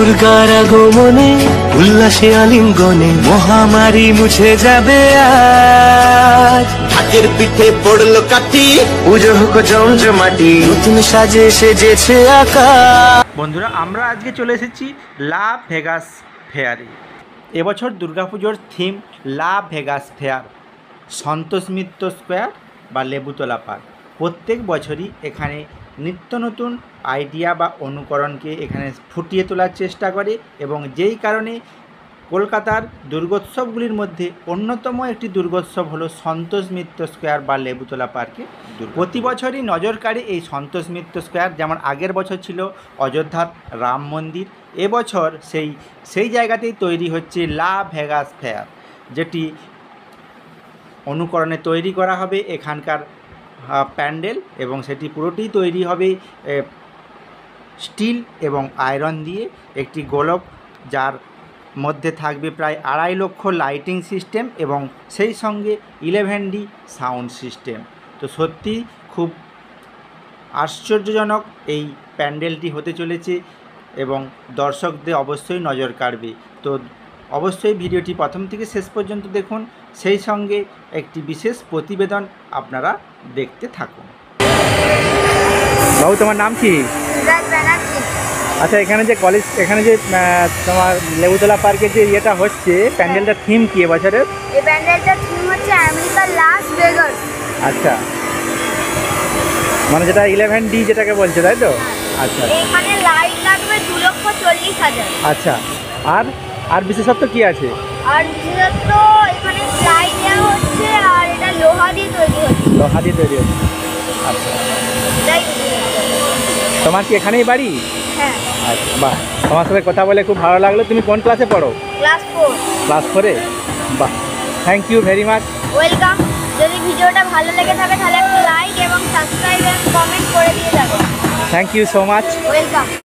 দুর্গার আগমনে উল্লাসে আলিঙ্গনে মহামারী মুছে যাবে আজ। ঢাকের পিঠে পড়লো কাঠি, পুজো হোক জমজমাটি, নতুন সাজে সেজেছে আকাশ। বন্ধুরা, আমরা আজকে চলে এসেছি লা ভেগাস ফেয়ারে। এবছর দুর্গাপুজোর থিম লা Vegas fair, Santosh Mitra square বা লেবুতলা পার্ক। প্রত্যেক বছরই এখানে নিত্য নতুন আইডিয়া বা অনুকরণকে এখানে ফুটিয়ে তোলার চেষ্টা করে, এবং যেই কারণে কলকাতার দুর্গোৎসবগুলির মধ্যে অন্যতম একটি দুর্গোৎসব হলো সন্তোষ মিত্র স্কোয়ার বা লেবুতলা পার্কে। প্রতি বছরই নজর কাড়ে এই সন্তোষ মিত্র স্কোয়ার। যেমন আগের বছর ছিল অযোধ্যার রাম মন্দির, এবছর সেই জায়গাতেই তৈরি হচ্ছে লা ভেগাস ফেয়ার, যেটি অনুকরণে তৈরি করা হবে এখানকার প্যান্ডেল, এবং সেটি পুরোটি তৈরি হবে স্টিল এবং আয়রন দিয়ে। একটি গোলক যার মধ্যে থাকবে প্রায় 2.5 লক্ষ লাইটিং সিস্টেম এবং সেই সঙ্গে 11D সাউন্ড সিস্টেম। তো সত্যি খুব আশ্চর্যজনক এই প্যান্ডেলটি হতে চলেছে এবং দর্শকদের অবশ্যই নজর কাড়বে। তো অবশ্যই ভিডিওটি প্রথম থেকে শেষ পর্যন্ত দেখুন, সেই সঙ্গে একটি বিশেষ প্রতিবেদন আপনারা দেখতে থাকুন। বাবু, তোমার নাম কি? আচ্ছা, এখানে যে কলেজ, এখানে যে তোমার লেবুতলা পার্কে যে ইয়েটা হচ্ছে, প্যান্ডেলটার থিম কি এবছরের? এই প্যান্ডেলটার থিম হচ্ছে আমেরিকা লাস ভেগাস। আচ্ছা, মানে যেটা 11D যেটাকে বলছে, তাই তো? আচ্ছা, এখানে লাইট লাগবে 2,40,000। আচ্ছা, আর বিশেষত্ব কি আছে? আর বিশেষত এখানে লাইট দেওয়া হচ্ছে, আর এটা লোহা দিয়ে তৈরি হচ্ছে। লোহা দিয়ে তৈরি হচ্ছে। আচ্ছা, তাই তোমার কি এখানেই বাড়ি? হ্যাঁ। আচ্ছা, বাহ, তোমার সাথে কথা বলে খুব ভালো লাগলো। তুমি কোন ক্লাসে পড়ো? ক্লাস 4। ক্লাস 4-এ? বাহ, thank you very much. Welcome. যদি ভিডিওটা ভালো লেগে থাকে তাহলে একটা লাইক এবং সাবস্ক্রাইব এবং কমেন্ট করে দিয়ে যাবেন। Thank you so much. Welcome.